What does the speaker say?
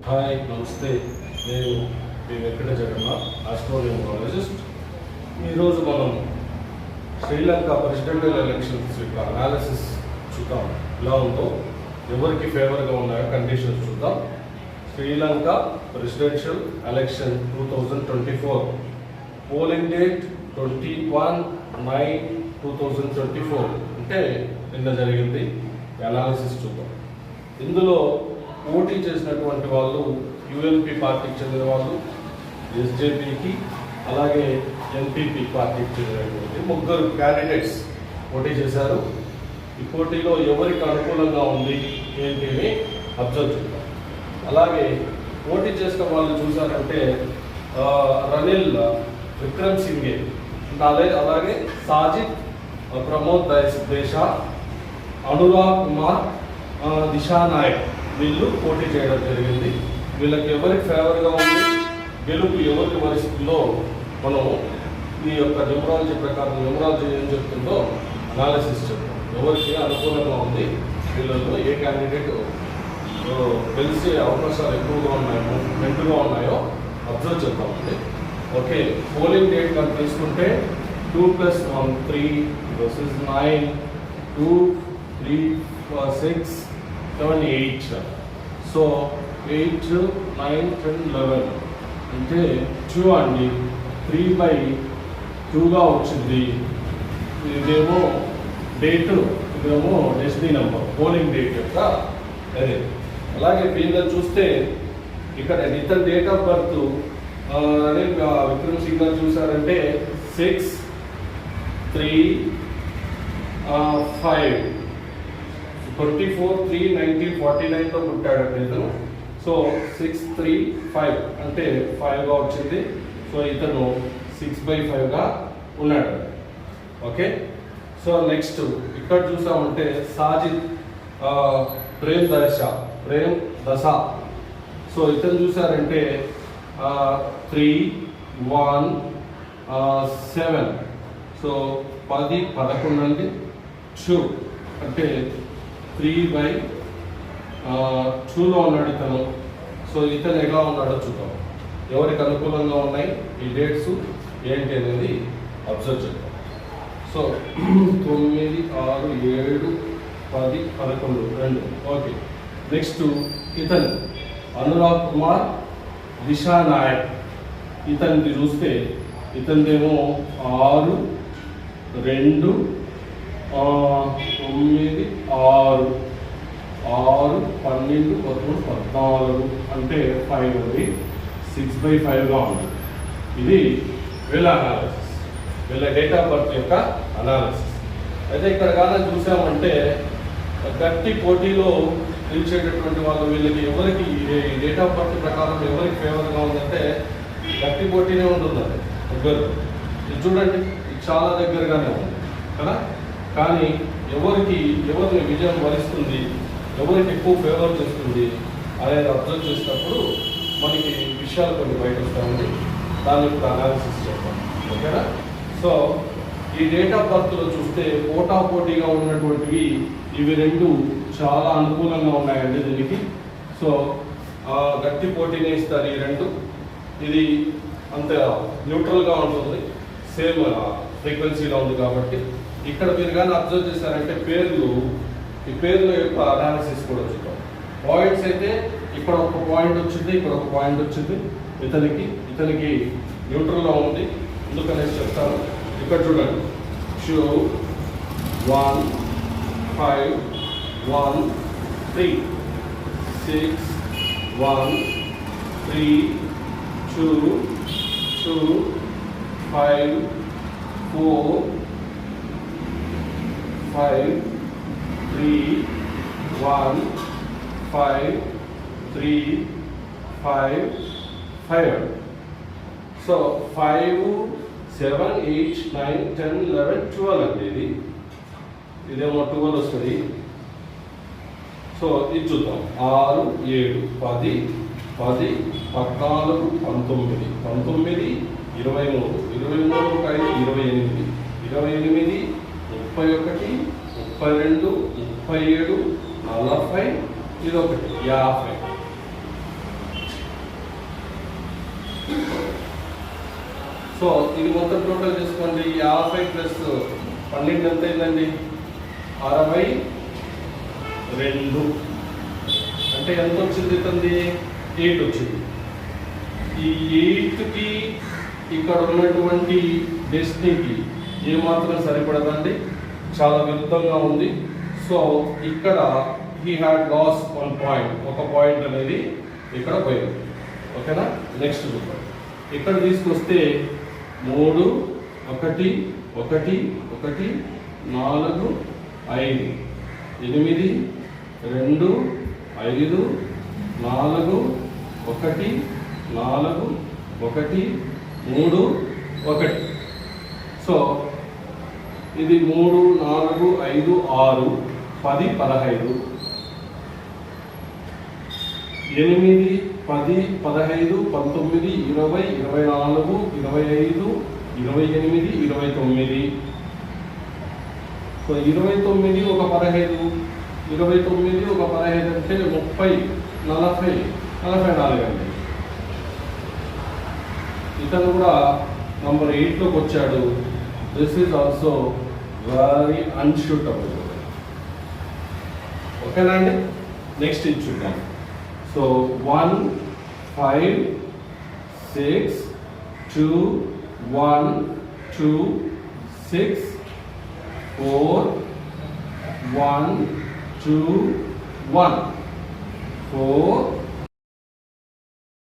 Hi నమస్తే, నేను మీ Venkata Jagannadh, astronumerologist. ఈరోజు మనం శ్రీలంక ప్రెసిడెంషియల్ ఎలక్షన్స్ యొక్క అనాలిసిస్ చూద్దాం. ఎలా ఉందో, ఎవరికి ఫేవర్గా ఉన్నాయో కండిషన్స్ చూద్దాం. Sri Lanka presidential election 2024 polling date 21/9/2024 అంటే నిన్న జరిగింది. అనాలిసిస్ చూద్దాం. ఇందులో పోటీ చేసినటువంటి వాళ్ళు యుఎన్పి పార్టీకి చెందిన వాళ్ళు, ఎస్జేపీకి, అలాగే ఎన్పీపీ పార్టీకి చెందినటువంటి ముగ్గురు క్యాండిడేట్స్ పోటీ చేశారు. ఈ పోటీలో ఎవరికి అనుకూలంగా ఉంది ఏంటి అని అబ్జర్వ్ చేద్దాం. అలాగే పోటీ చేసిన వాళ్ళు చూసారంటే రనిల్ విక్రమ్సింఘే, అలాగే సాజిద్ ప్రమోద్ దేశా, అనురాగ్ కుమార్ దిశానాయక్, వీళ్ళు పోటీ చేయడం జరిగింది. వీళ్ళకి ఎవరికి ఫేవర్గా ఉంది, గెలుపు ఎవరికి వరిస్తుందో మనం ఈ యొక్క న్యూమరాలజీ ప్రకారం న్యూమరాలజీ ఏం చెప్తుందో అనాలిసిస్ చెప్తాం. ఎవరికి అనుకూలంగా ఉంది, వీళ్ళలో ఏ క్యాండిడేట్ గెలిచే అవకాశాలు ఎక్కువగా ఉన్నాయో, మెంటుగా ఉన్నాయో అబ్జర్వ్ చేద్దామండి. ఓకే, పోలింగ్ డేట్ కనుక తీసుకుంటే 2 + 1 3 versus 9 2 3 4 6 7 8. సో 8 9 10 11 అంటే 2 అండి. 3/2గా వచ్చింది. ఇదేమో డేటు, ఇదేమో డెస్టినీ నెంబర్, పోలింగ్ డేట్ యొక్క అదే. అలాగే దీనిలో చూస్తే ఇక్కడ ఇతని డేట్ ఆఫ్ బర్త్ అదే విక్రమ్ సింగ్ గారు చూసారంటే 6/3/5 24/3/1949లో పుట్టాడండి ఇతను. సో 6/3/5 అంటే 5గా వచ్చింది. సో ఇతను 6/5గా ఉన్నాడు. ఓకే, సో నెక్స్ట్ ఇక్కడ చూసామంటే సాజిద్ ప్రేమ్ దశ. సో ఇతను చూసారంటే 3/1/7. సో 10/11 అండి. 2 అంటే 3/2లో ఉన్నాడు ఇతను. సో ఇతను ఎలా ఉన్నాడో చూద్దాం. ఎవరికి అనుకూలంగా ఉన్నాయి ఈ డేట్స్ ఏంటి అనేది అబ్జర్వ్ చేద్దాం. సో 9 6 7 10 11 2. ఓకే, నెక్స్ట్ ఇతను అనురాగ్ కుమార్ దిశానాయక్. ఇతనిది చూస్తే ఇతనిదేమో 6 2 9 6 6 12 13 14 అంటే 5 ఉంది. 6/5గా ఉంది. ఇది వీళ్ళ అనాలిసిస్, వీళ్ళ డేట్ ఆఫ్ బర్త్ యొక్క అనాలిసిస్. అయితే ఇక్కడ కానీ చూసామంటే గట్టి పోటీలో నిలిచేటటువంటి వాళ్ళు వీళ్ళకి ఎవరికి డేట్ ఆఫ్ బర్త్ ప్రకారం ఎవరికి ఫేవర్గా ఉందంటే గట్టి పోటీనే ఉంటుందండి. ముగ్గురు ఇది చూడండి, ఇది చాలా దగ్గరగానే ఉంది కదా. కానీ ఎవరిని విజయం వరిస్తుంది, ఎవరికి ఎక్కువ ఫేవర్ చేస్తుంది అనేది అబ్జర్వ్ చేసినప్పుడు మనకి విషయాలు కొన్ని బయట వస్తాయండి. దాని యొక్క అనాలిసిస్ చేద్దాం. ఓకేనా. సో ఈ డేట్ ఆఫ్ బర్త్లో చూస్తే పోటాపోటీగా ఉన్నటువంటివి ఇవి రెండు చాలా అనుకూలంగా ఉన్నాయండి దీనికి. సో గట్టి పోటీనే ఇస్తారు ఈ రెండు. ఇది అంత న్యూట్రల్గా ఉంటుంది, సేమ్ ఫ్రీక్వెన్సీలో ఉంది కాబట్టి. ఇక్కడ మీరు కానీ అబ్జర్వ్ చేశారంటే ఈ పేర్ల యొక్క అనాలిసిస్ కూడా చూద్దాం. పాయింట్స్ అయితే ఇక్కడ ఒక పాయింట్ వచ్చింది, ఇక్కడ ఒక పాయింట్ వచ్చింది. ఇతనికి న్యూట్రల్లో ఉంది, ఎందుకనేసి చెప్తాను. ఇక్కడ చూడండి, 2 1 5 1 3 6 1 3 2 2 5 4 5 3 1 5 3 5 5. సో 5 7 8 9 10 11 12 అండి. ఇదేమో 12 వస్తుంది. సో ఇది చూద్దాం. 6 7 10 10 14 19 19 23 23 5 28 28 31 32 37 40 ఇది ఒకటి 50. సో ఇది మొత్తం టోటల్ చేసుకోండి. 50 ప్లస్ 12 ఎంత అయిందండి? 62. అంటే ఎంత వచ్చింది ఇతంది? 8 వచ్చింది. ఈ 8కి ఇక్కడ ఉన్నటువంటి డెస్టినీకి ఏమాత్రం సరిపడదండి, చాలా విరుద్ధంగా ఉంది. సో ఇక్కడ హీ హ్యాడ్ లాస్ 1 పాయింట్, ఒక పాయింట్ అనేది ఇక్కడ పోయింది. ఓకేనా? నెక్స్ట్ చూద్దాం. ఇక్కడ తీసుకొస్తే 3 1 1 1 4 5 8 2 5 4 1 4 1 3 1. సో ఇది 3 4 5 6 10 15 8 10 15 19 20 24 25 28 29. సో 29 ఒక 15, 29 ఒక 15 అంటే 30 40 44 అండి. ఇతను కూడా నంబర్ 8లోకి వచ్చాడు. This is also very unsuitable. ఓకేనా అండి? నెక్స్ట్ ఇది చూద్దాం. సో 1 5 6 2 1 2 6 4 1 2 1 4